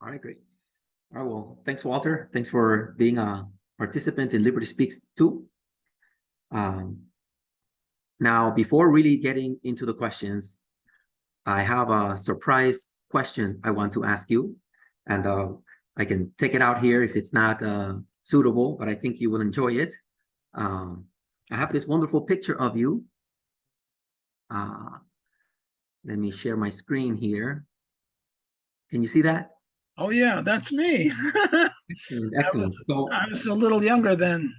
All right, great. All right, well, thanks, Walter. Thanks for being a participant in Liberty Speaks too. Now, before really getting into the questions, I have a surprise question I want to ask you, and I can take it out here if it's not suitable, but I think you will enjoy it. I have this wonderful picture of you. Let me share my screen here. Can you see that? Oh yeah, that's me. Excellent, excellent. I was a little younger then.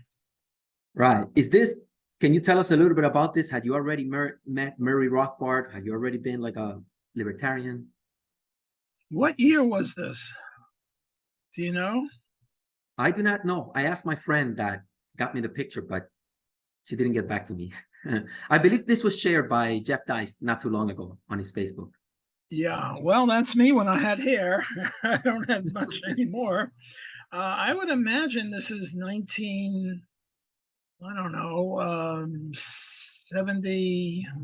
Right. Can you tell us a little bit about this? Had you already met Murray Rothbard? Had you already been like a libertarian? What year was this? Do you know? I do not know. I asked my friend that got me the picture, but she didn't get back to me. I believe this was shared by Jeff Dice not too long ago on his Facebook. Yeah, well, that's me when I had hair. I don't have much anymore. I would imagine this is 70,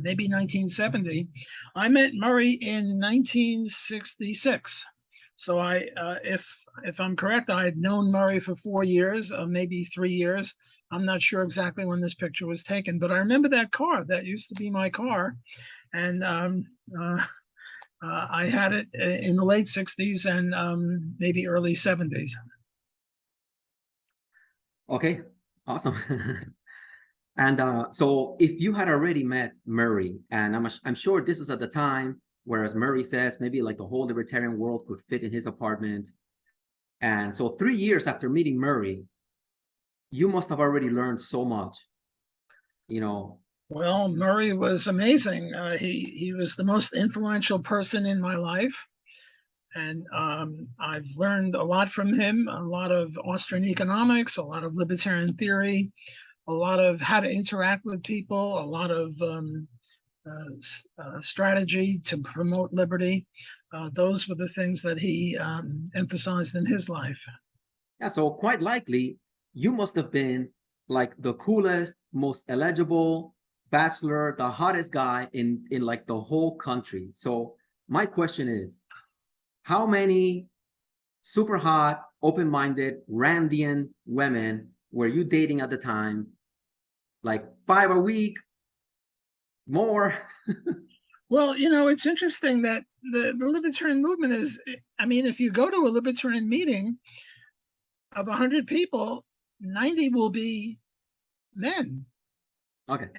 maybe 1970. I met Murray in 1966. So if I'm correct, I had known Murray for 4 years, maybe 3 years. I'm not sure exactly when this picture was taken, but I remember that car. That used to be my car, and I had it in the late 60s and maybe early 70s. Okay, awesome. And so if you had already met Murray, and I'm sure this was at the time, whereas Murray says maybe like the whole libertarian world could fit in his apartment. And so 3 years after meeting Murray, you must have already learned so much, you know. Well, Murray was amazing. He was the most influential person in my life, and I've learned a lot from him. A lot of Austrian economics, a lot of libertarian theory, a lot of how to interact with people, a lot of strategy to promote liberty. Those were the things that he emphasized in his life. Yeah, so quite likely you must have been like the coolest, most eligible bachelor, the hottest guy in like the whole country. So my question is, how many super hot, open-minded, Randian women were you dating at the time? Like 5 a week, more? Well, it's interesting that the libertarian movement is, I mean, if you go to a libertarian meeting of 100 people, 90 will be men. Okay.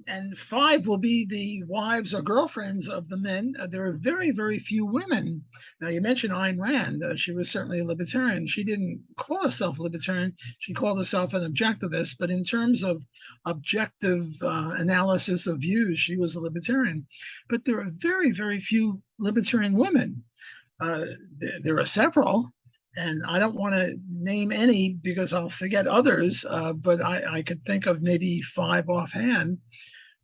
And 5 will be the wives or girlfriends of the men. There are very, very few women. Now, you mentioned Ayn Rand. She was certainly a libertarian. She didn't call herself a libertarian. She called herself an objectivist. But in terms of objective analysis of views, she was a libertarian. But there are very, very few libertarian women. There are several. And I don't want to name any because I'll forget others, but I could think of maybe 5 offhand.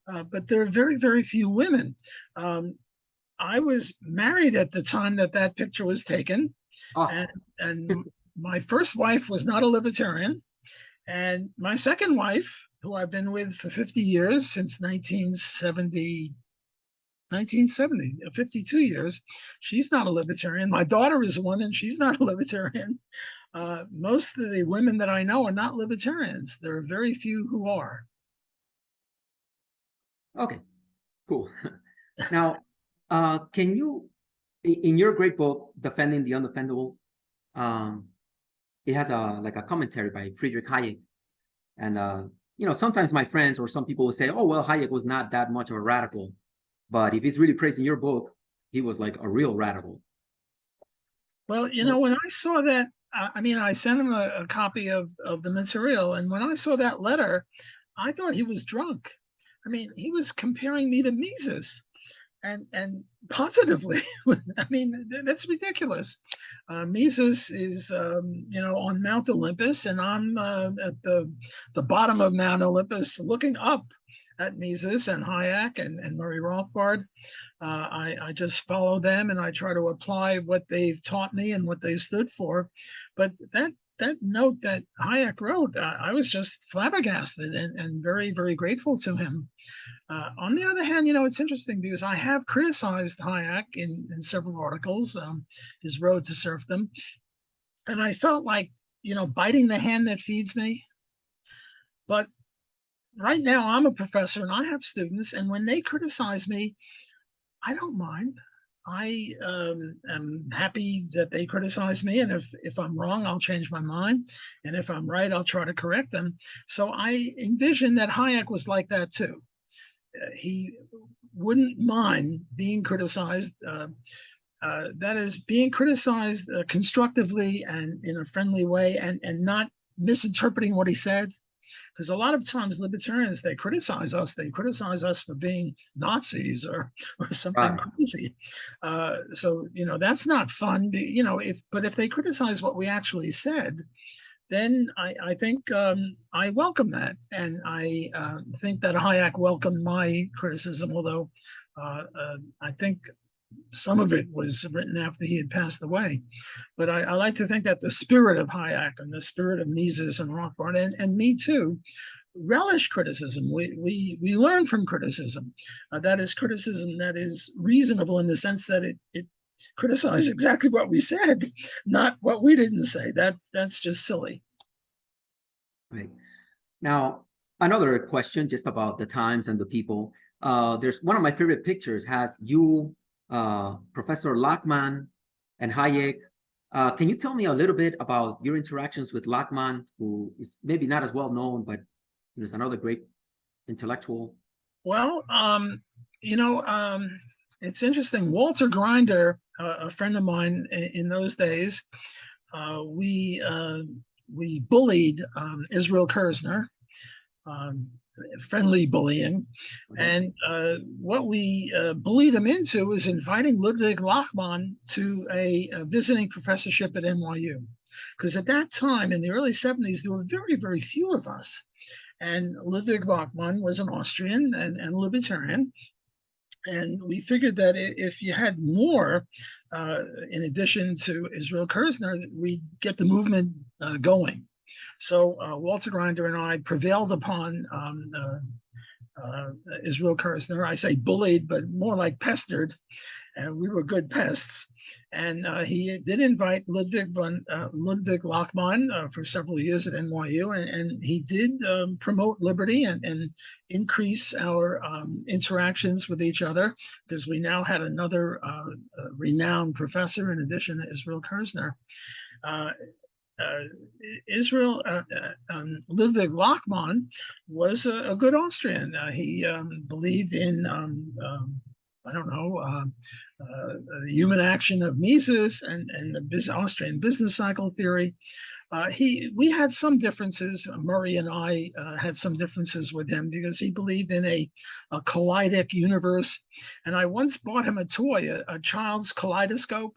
But there are very, very few women. I was married at the time that picture was taken, Oh. and my first wife was not a libertarian, and my second wife, who I've been with for 50 years, since 1970, 52 years. She's not a libertarian. My daughter is a woman. She's not a libertarian. Most of the women that I know are not libertarians. There are very few who are. Okay, cool. Now, can you, in your great book, Defending the Undefendable, it has like a commentary by Friedrich Hayek. And, sometimes my friends or some people will say, oh, well, Hayek was not that much of a radical. But if he's really praising your book, he was like a real radical. Well, when I saw that, I sent him a copy of the material. And when I saw that letter, I thought he was drunk. I mean, he was comparing me to Mises. And positively. I mean, that's ridiculous. Mises is, on Mount Olympus, and I'm at the bottom of Mount Olympus, looking up at Mises and Hayek and Murray Rothbard. I just follow them, and I try to apply what they've taught me and what they stood for. But that note that Hayek wrote, I was just flabbergasted and very, very grateful to him. On the other hand, it's interesting because I have criticized Hayek in several articles, his road to serfdom, and I felt like, biting the hand that feeds me. But right now, I'm a professor and I have students, and when they criticize me, I don't mind. I am happy that they criticize me, and if I'm wrong, I'll change my mind, and if I'm right, I'll try to correct them. So I envision that Hayek was like that too. He wouldn't mind being criticized. That is, being criticized constructively and in a friendly way, and not misinterpreting what he said. Because a lot of times libertarians, they criticize us. They criticize us for being Nazis or something Right. crazy. So that's not fun. If they criticize what we actually said, then I think I welcome that, and I think that Hayek welcomed my criticism, although I think some of it was written after he had passed away. But I like to think that the spirit of Hayek and the spirit of Mises and Rothbard and me too relish criticism. We learn from criticism. That is criticism that is reasonable in the sense that it criticized exactly what we said, not what we didn't say. That's just silly. Right. Now, another question just about the times and the people. There's one of my favorite pictures has you, Professor Lachman, and Hayek. Can you tell me a little bit about your interactions with Lachman, who is maybe not as well known, but is another great intellectual? Well, it's interesting. Walter Grinder, a friend of mine in those days, we bullied Israel Kirzner, um, friendly bullying. Okay. And what we bullied him into was inviting Ludwig Lachmann to a visiting professorship at NYU. Because at that time, in the early 70s, there were very, very few of us. And Ludwig Lachmann was an Austrian and libertarian. And we figured that if you had more, in addition to Israel Kirzner, we'd get the movement going. So Walter Grinder and I prevailed upon Israel Kirzner. I say bullied, but more like pestered, and we were good pests. And he did invite Ludwig Lachmann for several years at NYU, and he did promote liberty and increase our interactions with each other, because we now had another renowned professor in addition to Israel Kirzner. Uh, uh, Ludwig Lachmann was a good Austrian. He believed in, I don't know, the human action of Mises and the Austrian business cycle theory. We had some differences. Murray and I had some differences with him because he believed in a kaleidic universe. And I once bought him a toy, a child's kaleidoscope.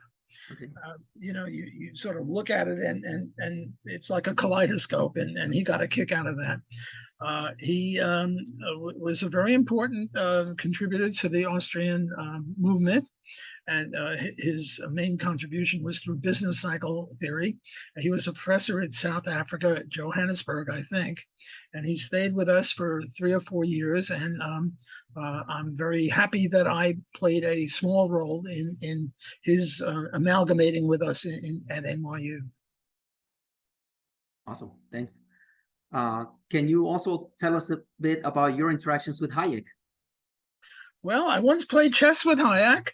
Okay. You sort of look at it and it's like a kaleidoscope, and he got a kick out of that. He was a very important contributor to the Austrian movement, and his main contribution was through business cycle theory. He was a professor at South Africa, at Johannesburg, I think, and he stayed with us for 3 or 4 years. And I'm very happy that I played a small role in his amalgamating with us at NYU. Awesome. Thanks. Can you also tell us a bit about your interactions with Hayek? Well, I once played chess with Hayek,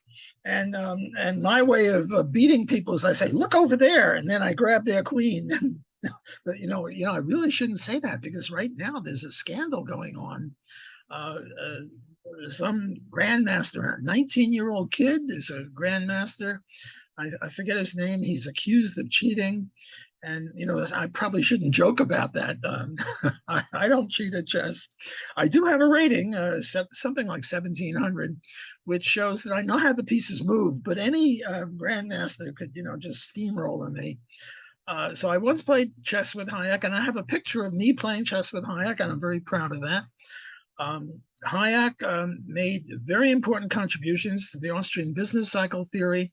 and my way of beating people is I say, "Look over there," and then I grab their queen. But I really shouldn't say that, because right now there's a scandal going on. Some grandmaster, a 19-year-old kid, is a grandmaster. I forget his name. He's accused of cheating. And, I probably shouldn't joke about that. I don't cheat at chess. I do have a rating, something like 1700, which shows that I know how the pieces move, but any grandmaster could, just steamroller me. So I once played chess with Hayek, and I have a picture of me playing chess with Hayek, and I'm very proud of that. Hayek made very important contributions to the Austrian business cycle theory.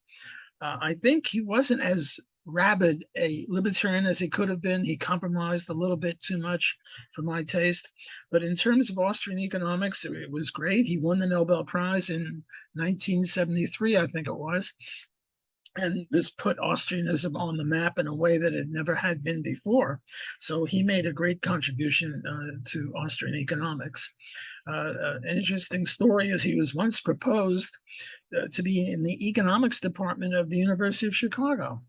I think he wasn't as rabid a libertarian as he could have been. He compromised a little bit too much for my taste. But in terms of Austrian economics, it was great. He won the Nobel Prize in 1973, I think it was. And this put Austrianism on the map in a way that it never had been before. So he made a great contribution to Austrian economics. An interesting story is he was once proposed to be in the economics department of the University of Chicago.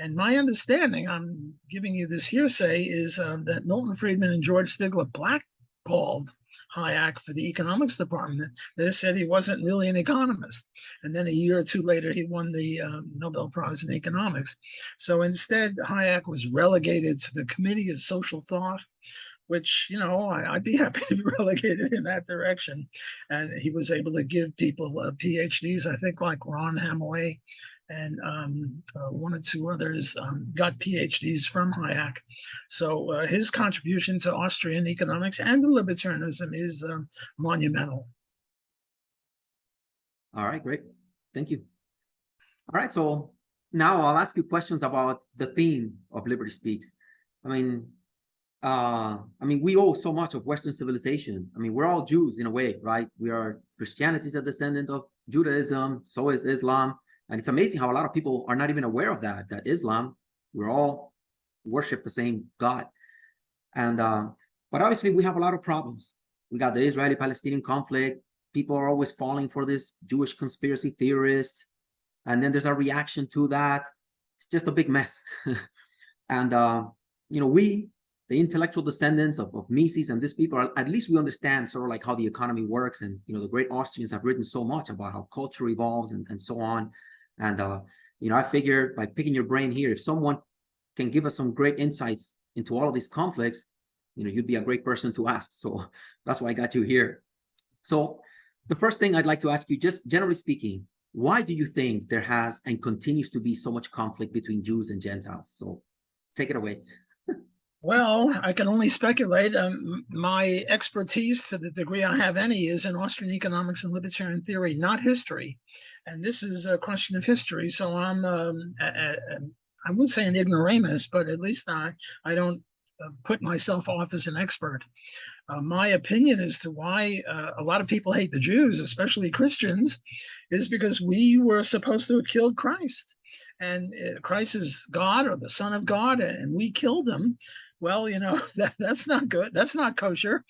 And my understanding, I'm giving you this hearsay, is that Milton Friedman and George Stigler blackballed Hayek for the economics department. They said he wasn't really an economist. And then a year or two later, he won the Nobel Prize in economics. So instead, Hayek was relegated to the Committee of Social Thought, which, you know, I'd be happy to be relegated in that direction. And he was able to give people PhDs, I think like Ron Hamoy and one or two others got PhDs from Hayek. So his contribution to Austrian economics and to libertarianism is monumental. All right, great. Thank you. All right, so now I'll ask you questions about the theme of Liberty Speaks. I mean, we owe so much of Western civilization. I mean, we're all Jews in a way, right? We are Christianity is a descendant of Judaism, so is Islam. And it's amazing how a lot of people are not even aware of that Islam, we're all worship the same God. And but obviously we have a lot of problems. We got the Israeli-Palestinian conflict. People are always falling for this Jewish conspiracy theorist. And then there's a reaction to that. It's just a big mess. And, you know, we, the intellectual descendants of Mises and these people, at least we understand sort of like how the economy works. And, you know, the great Austrians have written so much about how culture evolves and so on. And, you know, I figured by picking your brain here, if someone can give us some great insights into all of these conflicts, you know, you'd be a great person to ask. So that's why I got you here. So the first thing I'd like to ask you, just generally speaking, why do you think there has and continues to be so much conflict between Jews and Gentiles? So take it away. Well, I can only speculate. My expertise, to the degree I have any, is in Austrian economics and libertarian theory, not history. And this is a question of history. So I wouldn't say an ignoramus, but at least I don't put myself off as an expert. My opinion as to why a lot of people hate the Jews, especially Christians, is because we were supposed to have killed Christ. And Christ is God or the Son of God, and we killed him. Well, you know, that's not good. That's not kosher.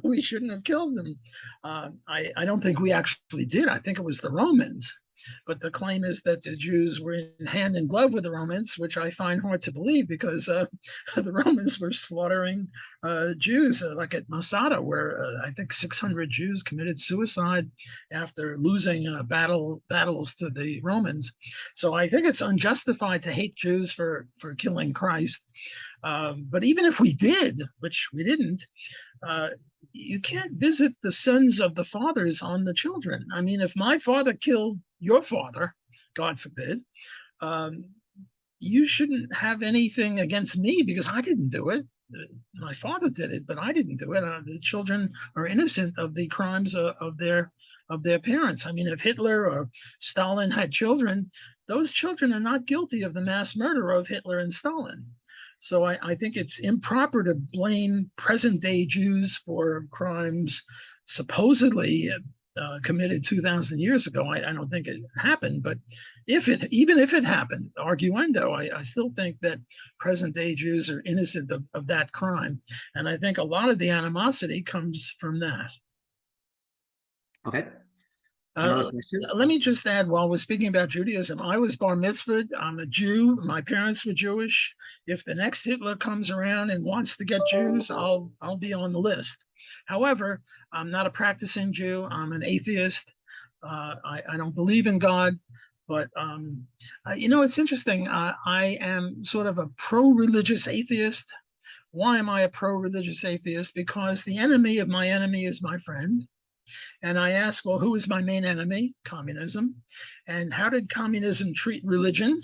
We shouldn't have killed them. I don't think we actually did. I think it was the Romans. But the claim is that the Jews were in hand in glove with the Romans, which I find hard to believe because the Romans were slaughtering Jews, like at Masada, where I think 600 Jews committed suicide after losing battles to the Romans. So I think it's unjustified to hate Jews for killing Christ. But even if we did, which we didn't, you can't visit the sins of the fathers on the children. I mean, if my father killed your father, God forbid, you shouldn't have anything against me because I didn't do it. My father did it, but I didn't do it. The children are innocent of the crimes of their parents. I mean, if Hitler or Stalin had children, those children are not guilty of the mass murder of Hitler and Stalin. So I think it's improper to blame present-day Jews for crimes supposedly committed 2,000 years ago. I don't think it happened, but even if it happened, arguendo, I still think that present-day Jews are innocent of that crime. And I think a lot of the animosity comes from that. Okay. Another question? Let me just add, while we're speaking about Judaism, I was bar mitzvahed. I'm a Jew. My parents were Jewish. If the next Hitler comes around and wants to get Jews, I'll be on the list. However, I'm not a practicing Jew. I'm an atheist. I don't believe in God. But, you know, it's interesting. I am sort of a pro-religious atheist. Why am I a pro-religious atheist? Because the enemy of my enemy is my friend. And I asked, well, who is my main enemy? Communism. And how did communism treat religion?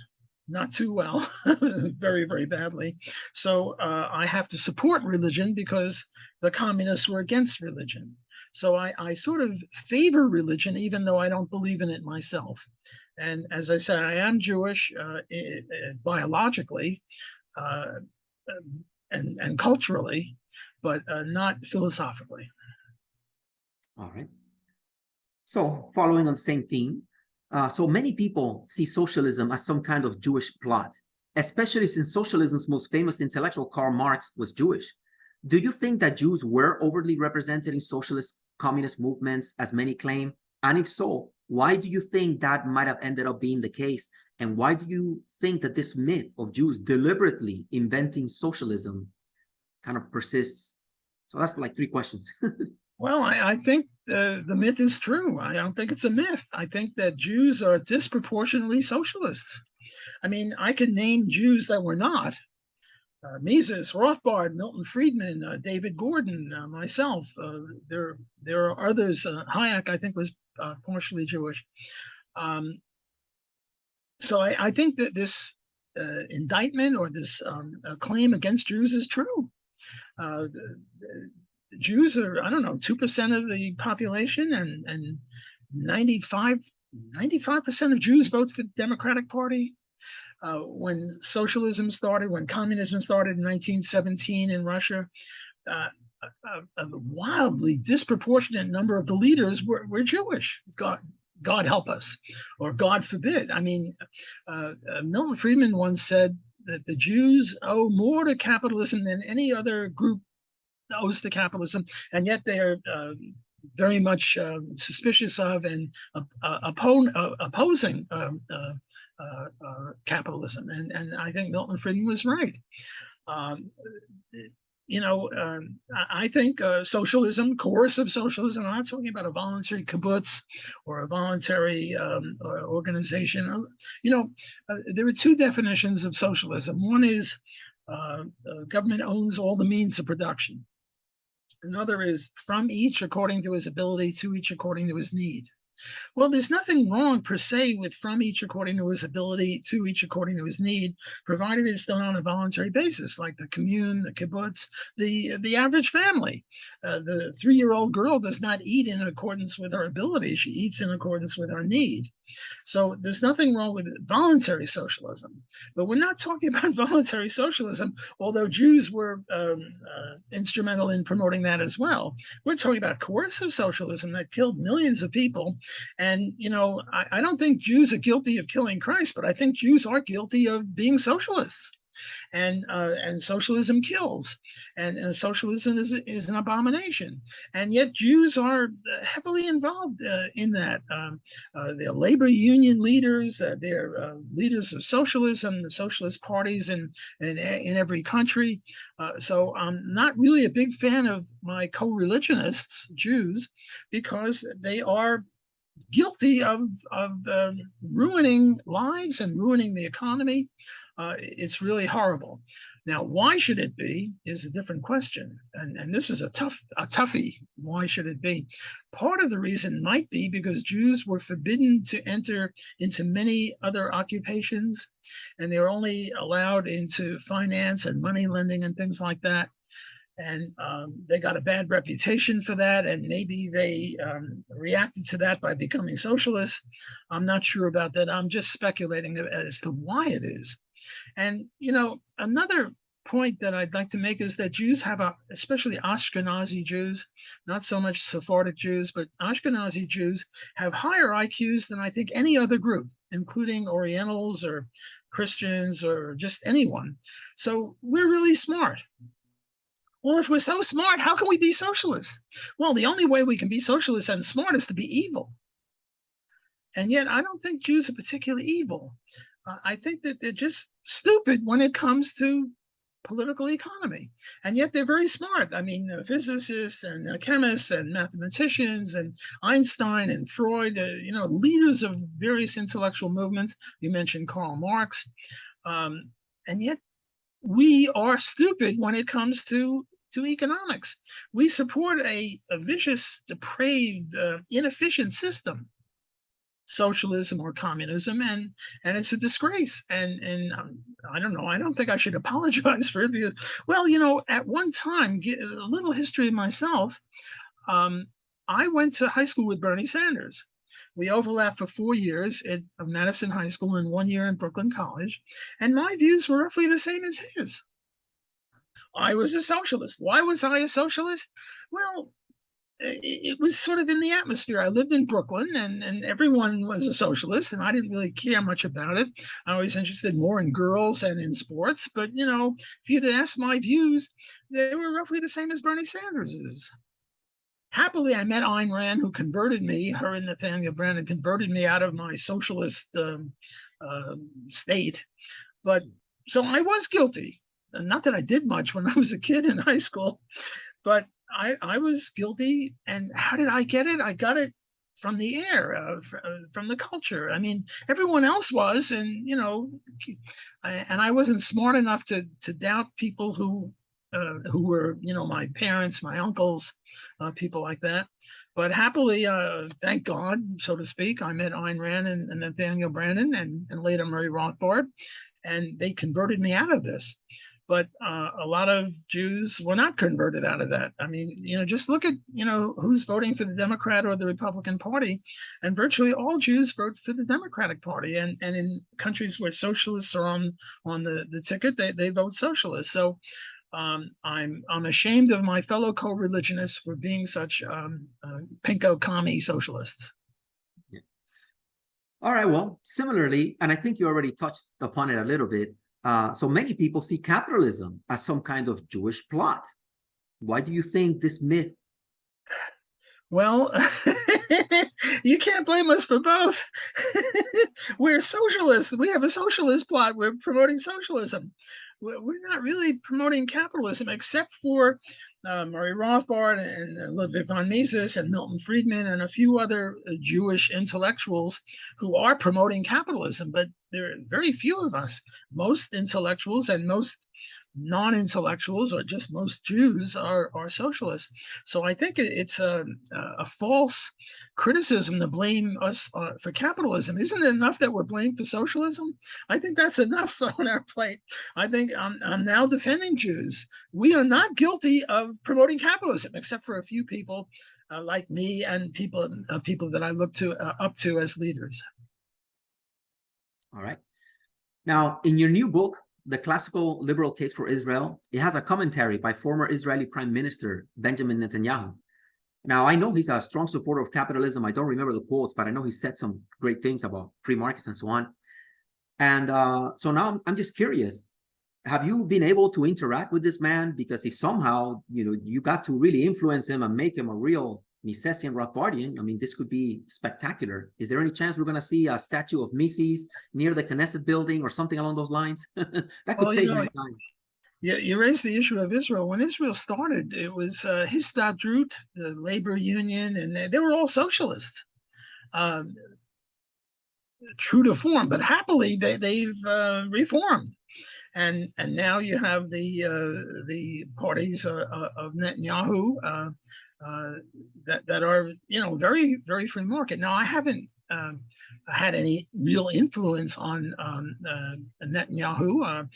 Not too well, very, very badly. So I have to support religion because the communists were against religion. So I sort of favor religion, even though I don't believe in it myself. And as I said, I am Jewish biologically uh, and culturally, but not philosophically. All right. So, following on the same theme, so many people see socialism as some kind of Jewish plot, especially since socialism's most famous intellectual, Karl Marx, was Jewish. Do you think that Jews were overtly represented in socialist communist movements, as many claim? And if so, why do you think that might have ended up being the case? And why do you think that this myth of Jews deliberately inventing socialism kind of persists? So that's like three questions. Well, I think the myth is true. I don't think it's a myth. I think that Jews are disproportionately socialists. I mean, I can name Jews that were not. Mises, Rothbard, Milton Friedman, David Gordon, myself. There are others. Hayek, I think, was partially Jewish. So I think that this indictment or this claim against Jews is true. Jews are, I don't know, 2% of the population, and 95% of Jews vote for the Democratic Party. When socialism started, when communism started in 1917 in Russia, a wildly disproportionate number of the leaders were Jewish. God help us, or God forbid. I mean, Milton Friedman once said that the Jews owe more to capitalism than any other group owes to capitalism, and yet they are very much suspicious of and opposing capitalism. And I think Milton Friedman was right. I think socialism, coercive socialism, I'm not talking about a voluntary kibbutz or a voluntary organization. There are two definitions of socialism. One is government owns all the means of production. Another is from each according to his ability, to each according to his need. Well, there's nothing wrong per se with from each according to his ability, to each according to his need, provided it's done on a voluntary basis, like the commune, the kibbutz, the average family. The 3-year-old girl does not eat in accordance with her ability; she eats in accordance with her need. So there's nothing wrong with voluntary socialism, but we're not talking about voluntary socialism, although Jews were instrumental in promoting that as well. We're talking about coercive socialism that killed millions of people. And, I don't think Jews are guilty of killing Christ, but I think Jews are guilty of being socialists. And socialism kills, and socialism is an abomination. And yet Jews are heavily involved in that. They're labor union leaders. They're leaders of socialism, the socialist parties in every country. So I'm not really a big fan of my co-religionists, Jews, because they are guilty of ruining lives and ruining the economy. It's really horrible. Now, why should it be is a different question. And this is a toughie. Why should it be? Part of the reason might be because Jews were forbidden to enter into many other occupations, and they were only allowed into finance and money lending and things like that. And they got a bad reputation for that, and maybe they reacted to that by becoming socialists. I'm not sure about that. I'm just speculating as to why it is. And, another point that I'd like to make is that Jews have, especially Ashkenazi Jews, not so much Sephardic Jews, but Ashkenazi Jews have higher IQs than I think any other group, including Orientals or Christians or just anyone. So we're really smart. Well, if we're so smart, how can we be socialists? Well, the only way we can be socialists and smart is to be evil. And yet I don't think Jews are particularly evil. I think that they're just stupid when it comes to political economy. And yet they're very smart. I mean, physicists and chemists and mathematicians and Einstein and Freud, leaders of various intellectual movements. You mentioned Karl Marx. And yet we are stupid when it comes to economics. We support a vicious, depraved, inefficient system, socialism or communism, and it's a disgrace. And I don't know. I don't think I should apologize for it because, well, at one time, a little history of myself. I went to high school with Bernie Sanders. We overlapped for 4 years at Madison High School and 1 year in Brooklyn College, and my views were roughly the same as his. I was a socialist. Why was I a socialist? Well, it was sort of in the atmosphere. I lived in Brooklyn, and everyone was a socialist, and I didn't really care much about it. I was interested more in girls and in sports, but if you'd asked my views, they were roughly the same as Bernie Sanders's. Happily, I met Ayn Rand, who converted me. Her and Nathaniel Branden converted me out of my socialist state. But so I was guilty. Not that I did much when I was a kid in high school, but I was guilty. And how did I get it? I got it from the air, from the culture. I mean, everyone else was, and I wasn't smart enough to doubt people who were, my parents, my uncles, people like that. But happily, thank God, so to speak, I met Ayn Rand and Nathaniel Branden and later Murray Rothbard, and they converted me out of this. But a lot of Jews were not converted out of that. I mean, just look at, who's voting for the Democrat or the Republican Party, and virtually all Jews vote for the Democratic Party. And in countries where socialists are on the ticket, they vote socialist. So I'm ashamed of my fellow co-religionists for being such pinko commie socialists. Yeah. All right. Well, similarly, and I think you already touched upon it a little bit. So many people see capitalism as some kind of Jewish plot. Why do you think this myth? Well, you can't blame us for both. We're socialists. We have a socialist plot. We're promoting socialism. We're not really promoting capitalism, except for Murray Rothbard and Ludwig von Mises and Milton Friedman and a few other Jewish intellectuals who are promoting capitalism. But there are very few of us. Most intellectuals and most non-intellectuals, or just most Jews, are socialists. So I think it's a false criticism to blame us for capitalism. Isn't it enough that we're blamed for socialism? I think that's enough on our plate. I think I'm now defending Jews. We are not guilty of promoting capitalism, except for a few people like me and people that I look to up to as leaders. All right. Now, in your new book, The Classical Liberal Case for Israel, it has a commentary by former Israeli Prime Minister Benjamin Netanyahu. Now, I know he's a strong supporter of capitalism. I don't remember the quotes, but I know he said some great things about free markets and so on. And so now I'm just curious, have you been able to interact with this man? Because if somehow, you got to really influence him and make him a real Misesian Rothbardian, I mean, this could be spectacular. Is there any chance we're going to see a statue of Mises near the Knesset building or something along those lines? That could save my time. Yeah, you raised the issue of Israel. When Israel started, it was Histadrut, the labor union, and they were all socialists, true to form. But happily, they've reformed, and now you have the parties of Netanyahu that are very, very free market. Now, I haven't had any real influence on Netanyahu.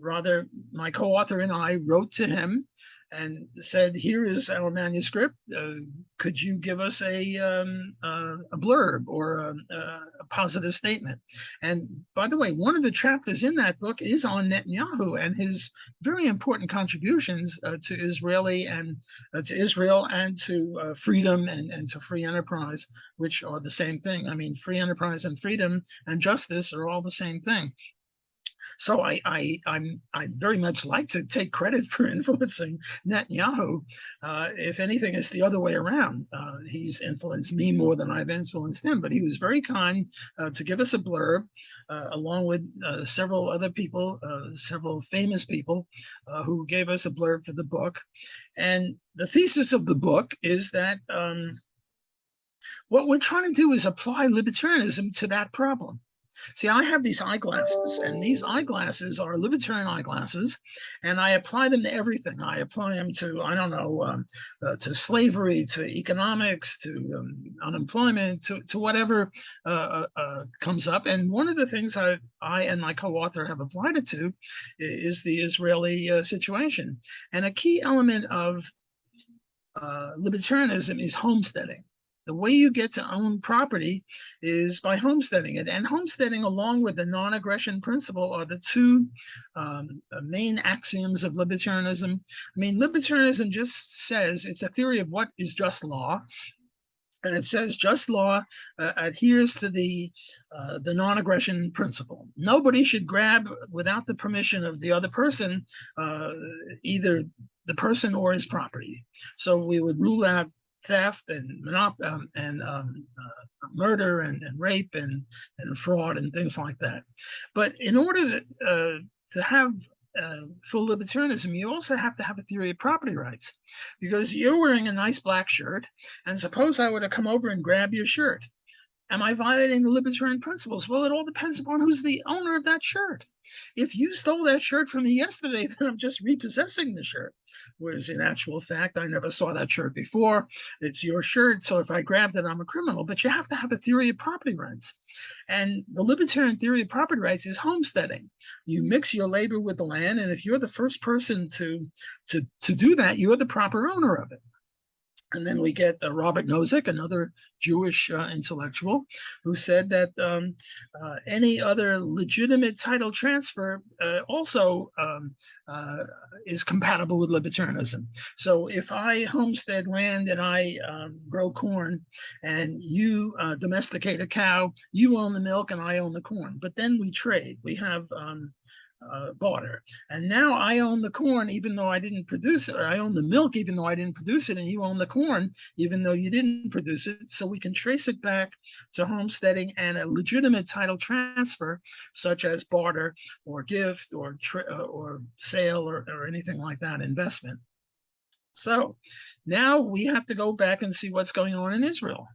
Rather, my co-author and I wrote to him and said, "Here is our manuscript. Could you give us a blurb or a positive statement?" And by the way, one of the chapters in that book is on Netanyahu and his very important contributions to Israel and to freedom and to free enterprise, which are the same thing. I mean, free enterprise and freedom and justice are all the same thing. So I very much like to take credit for influencing Netanyahu. If anything, it's the other way around. He's influenced me more than I've influenced him, but he was very kind to give us a blurb, along with several other people, several famous people who gave us a blurb for the book. And the thesis of the book is that what we're trying to do is apply libertarianism to that problem. See, I have these eyeglasses, and these eyeglasses are libertarian eyeglasses, and I apply them to everything. I apply them to, I don't know, to slavery, to economics, to unemployment, to whatever comes up. And one of the things I and my co-author have applied it to is the Israeli situation. And a key element of libertarianism is homesteading. The way you get to own property is by homesteading it. And homesteading, along with the non-aggression principle, are the two main axioms of libertarianism. I mean, libertarianism just says it's a theory of what is just law. And it says just law adheres to the non-aggression principle. Nobody should grab without the permission of the other person, either the person or his property. So we would rule out theft and murder and rape and fraud and things like that. But in order to have full libertarianism, you also have to have a theory of property rights, because you're wearing a nice black shirt, and suppose I were to come over and grab your shirt. Am I violating the libertarian principles? Well, it all depends upon who's the owner of that shirt. If you stole that shirt from me yesterday, then I'm just repossessing the shirt. Whereas in actual fact, I never saw that shirt before. It's your shirt, so if I grabbed it, I'm a criminal. But you have to have a theory of property rights. And the libertarian theory of property rights is homesteading. You mix your labor with the land, and if you're the first person to do that, you're the proper owner of it. And then we get Robert Nozick, another Jewish intellectual, who said that any other legitimate title transfer also is compatible with libertarianism. So if I homestead land and I grow corn, and you domesticate a cow, you own the milk and I own the corn. But then we trade. We have barter. And now I own the corn even though I didn't produce it, or I own the milk even though I didn't produce it, and you own the corn even though you didn't produce it. So we can trace it back to homesteading and a legitimate title transfer, such as barter or gift or sale or anything like that, investment. So now we have to go back and see what's going on in Israel.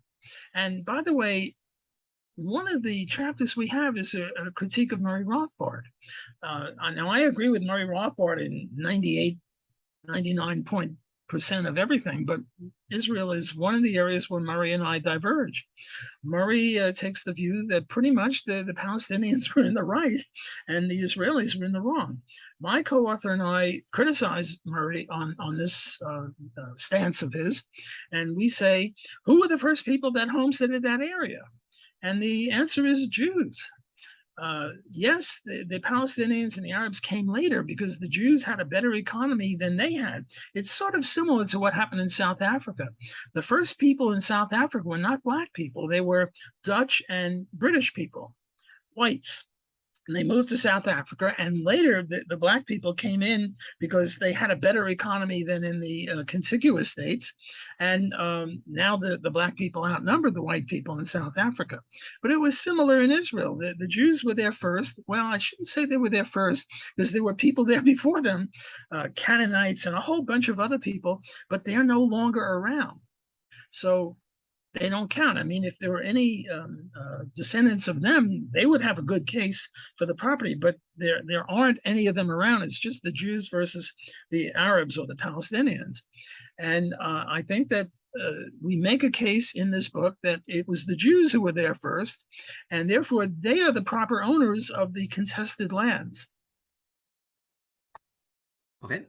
And by the way, one of the chapters we have is a critique of Murray Rothbard. Now, I agree with Murray Rothbard in 99% of everything, but Israel is one of the areas where Murray and I diverge. Murray takes the view that pretty much the Palestinians were in the right and the Israelis were in the wrong. My co-author and I criticize Murray on this stance of his, and we say, who were the first people that homesteaded that area? And the answer is Jews. Yes, the Palestinians and the Arabs came later because the Jews had a better economy than they had. It's sort of similar to what happened in South Africa. The first people in South Africa were not black people. They were Dutch and British people, whites. And they moved to South Africa, and later the black people came in because they had a better economy than in the contiguous states. And now the black people outnumber the white people in South Africa. But it was similar in Israel. The Jews were there first. Well, I shouldn't say they were there first, because there were people there before them, Canaanites and a whole bunch of other people, but they're no longer around. So they don't count. I mean, if there were any descendants of them, they would have a good case for the property, but there aren't any of them around. It's just the Jews versus the Arabs or the Palestinians. And I think that we make a case in this book that it was the Jews who were there first, and therefore they are the proper owners of the contested lands. Okay.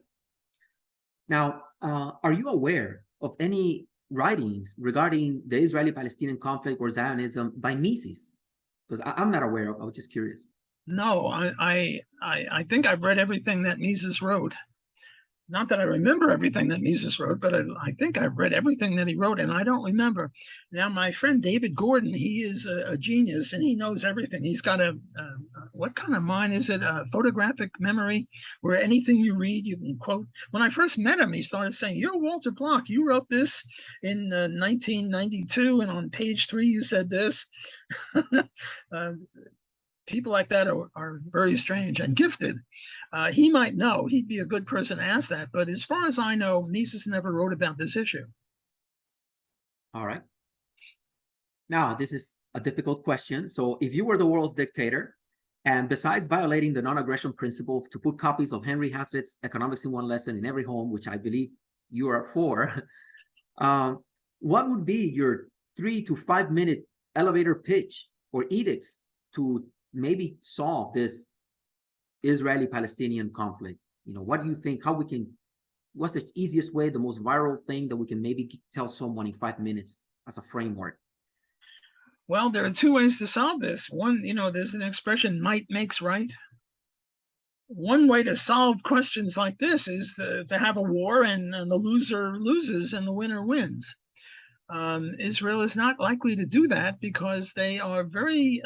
Now, are you aware of any writings regarding the Israeli-Palestinian conflict or Zionism by Mises? Because I'm not aware of. I was just curious. No, I think I've read everything that Mises wrote. Not that I remember everything that Mises wrote, but I think I've read everything that he wrote, and I don't remember. Now, my friend David Gordon, he is a genius, and he knows everything. He's got what kind of mind is it? A photographic memory, where anything you read, you can quote. When I first met him, he started saying, "You're Walter Block. You wrote this in 1992, and on page 3 you said this." People like that are very strange and gifted. He might know. He'd be a good person to ask that. But as far as I know, Mises never wrote about this issue. All right. Now, this is a difficult question. So if you were the world's dictator, and besides violating the non-aggression principle to put copies of Henry Hazlitt's Economics in One Lesson in every home, which I believe you are for, what would be your 3 to 5 minute elevator pitch or edicts to maybe solve this Israeli-Palestinian conflict? You know, what do you think? How we can? What's the easiest way, the most viral thing that we can maybe tell someone in 5 minutes as a framework? Well, there are two ways to solve this. One, there's an expression, might makes right. One way to solve questions like this is to have a war, and the loser loses and the winner wins. Israel is not likely to do that because they are very,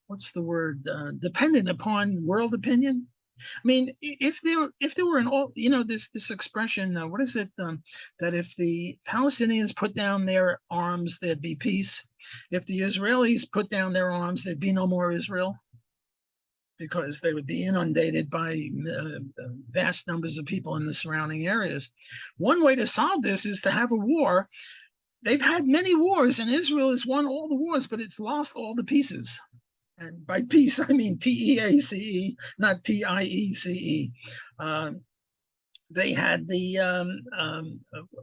what's the word, dependent upon world opinion. I mean, if there were an all, this expression, what is it, that if the Palestinians put down their arms, there'd be peace. If the Israelis put down their arms, there'd be no more Israel, because they would be inundated by vast numbers of people in the surrounding areas. One way to solve this is to have a war. They've had many wars, and Israel has won all the wars, but it's lost all the pieces. And by peace, I mean P-E-A-C-E, not P-I-E-C-E. They had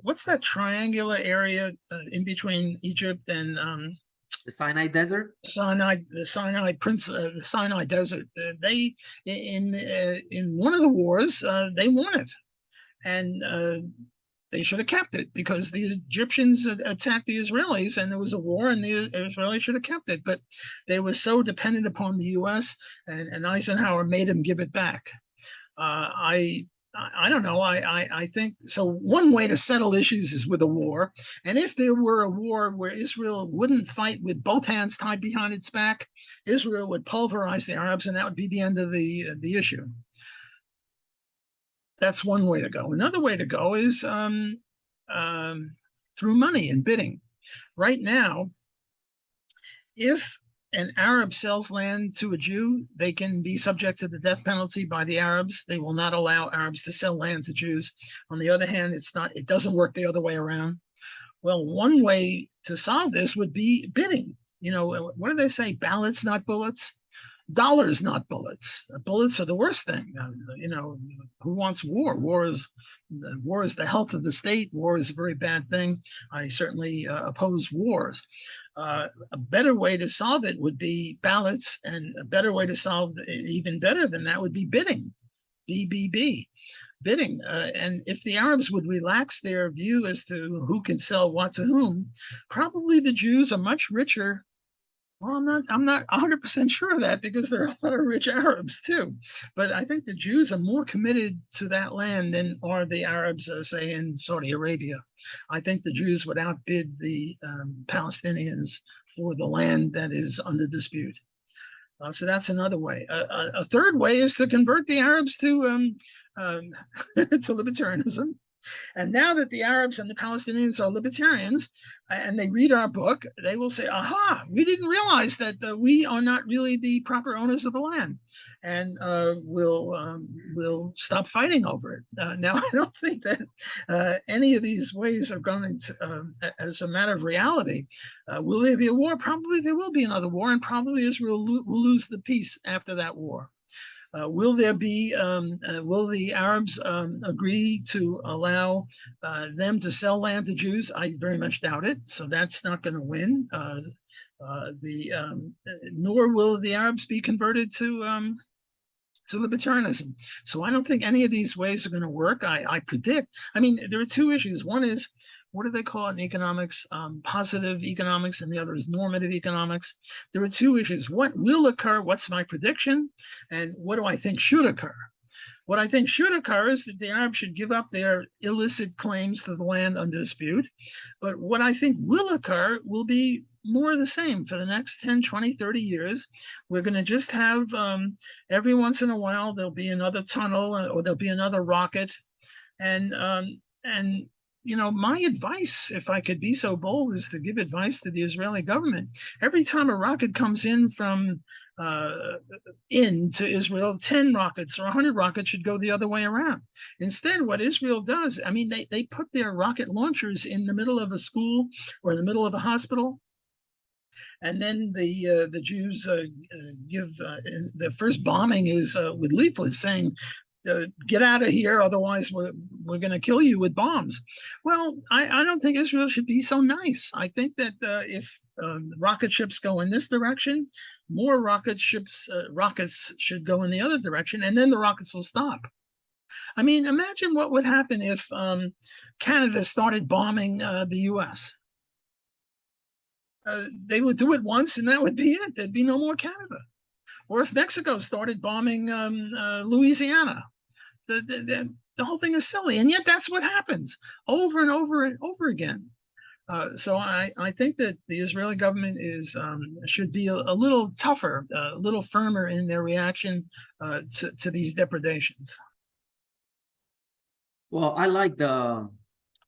what's that triangular area in between Egypt and The Sinai Desert? the Sinai Desert. They in one of the wars they won it, and they should have kept it because the Egyptians attacked the Israelis and there was a war and the Israelis should have kept it. But they were so dependent upon the U.S. and Eisenhower made them give it back. I don't know. I think so. One way to settle issues is with a war. And if there were a war where Israel wouldn't fight with both hands tied behind its back, Israel would pulverize the Arabs and that would be the end of the issue. That's one way to go. Another way to go is through money and bidding. Right now, if an Arab sells land to a Jew, they can be subject to the death penalty by the Arabs. They will not allow Arabs to sell land to Jews. On the other hand, it doesn't work the other way around. Well, one way to solve this would be bidding. What do they say? Ballots, not bullets. Dollars, not bullets. Bullets are the worst thing. Who wants war? War is the health of the state. War is a very bad thing. I certainly oppose wars. A better way to solve it would be ballots, and a better way to solve it, even better than that, would be bidding. BBB. Bidding. And if the Arabs would relax their view as to who can sell what to whom, probably the Jews are much richer. Well, I'm not 100% sure of that because there are a lot of rich Arabs too. But I think the Jews are more committed to that land than are the Arabs, say, in Saudi Arabia. I think the Jews would outbid the Palestinians for the land that is under dispute. So that's another way. A third way is to convert the Arabs to libertarianism. And now that the Arabs and the Palestinians are libertarians and they read our book, they will say, aha, we didn't realize that we are not really the proper owners of the land. And we'll stop fighting over it. Now, I don't think that any of these ways are going to, as a matter of reality, will there be a war? Probably there will be another war, and probably Israel will lose the peace after that war. Will the Arabs agree to allow them to sell land to Jews? I very much doubt it. So that's not going to win. Nor will the Arabs be converted to libertarianism. So I don't think any of these ways are going to work. I predict. I mean, there are two issues. One is, what do they call it in economics? Positive economics, and the other is normative economics. There are two issues. What will occur? What's my prediction? And what do I think should occur? What I think should occur is that the Arabs should give up their illicit claims to the land under dispute. But what I think will occur will be more of the same for the next 10, 20, 30 years. We're going to just have, every once in a while, there'll be another tunnel or there'll be another rocket. And my advice, if I could be so bold, is to give advice to the Israeli government. Every time a rocket comes in from into Israel, 10 rockets or 100 rockets should go the other way around. Instead, what Israel does, I mean, they put their rocket launchers in the middle of a school or in the middle of a hospital. And then the Jews give the first bombing is with leaflets saying, get out of here, otherwise we're going to kill you with bombs. Well, I don't think Israel should be so nice. I think that if rocket ships go in this direction, more rockets should go in the other direction, and then the rockets will stop. I mean, imagine what would happen if Canada started bombing the U.S. they would do it once and that would be it. There'd be no more Canada. Or if Mexico started bombing Louisiana, the whole thing is silly. And yet that's what happens over and over and over again. So I think that the Israeli government should be a little tougher, a little firmer in their reaction to these depredations. Well, I like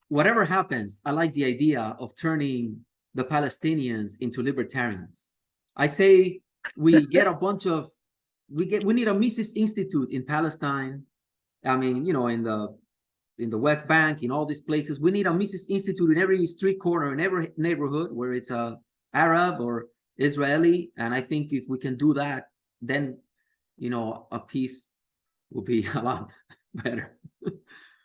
whatever happens, I like the idea of turning the Palestinians into libertarians. I say we get a bunch of, we need a Mises Institute in Palestine. I mean, you know, in the West Bank, in all these places, we need a Mises Institute in every street corner, in every neighborhood where it's a Arab or Israeli. And I think if we can do that, then, you know, a peace will be a lot better.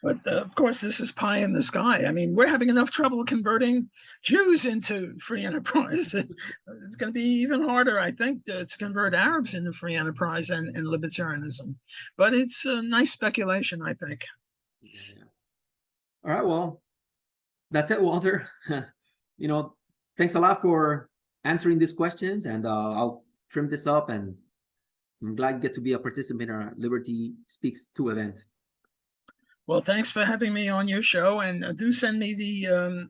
But of course, this is pie in the sky. I mean, we're having enough trouble converting Jews into free enterprise. It's going to be even harder, I think, to convert Arabs into free enterprise and libertarianism. But it's a nice speculation, I think. Yeah. All right, well, that's it, Walter. You know, thanks a lot for answering these questions, and I'll trim this up, and I'm glad you get to be a participant in our Liberty Speaks 2 event. Well, thanks for having me on your show, and do send me the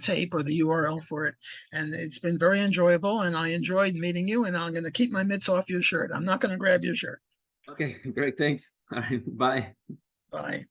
tape or the URL for it. And it's been very enjoyable, and I enjoyed meeting you, and I'm going to keep my mitts off your shirt. I'm not going to grab your shirt. Okay, great, thanks. All right, bye. Bye.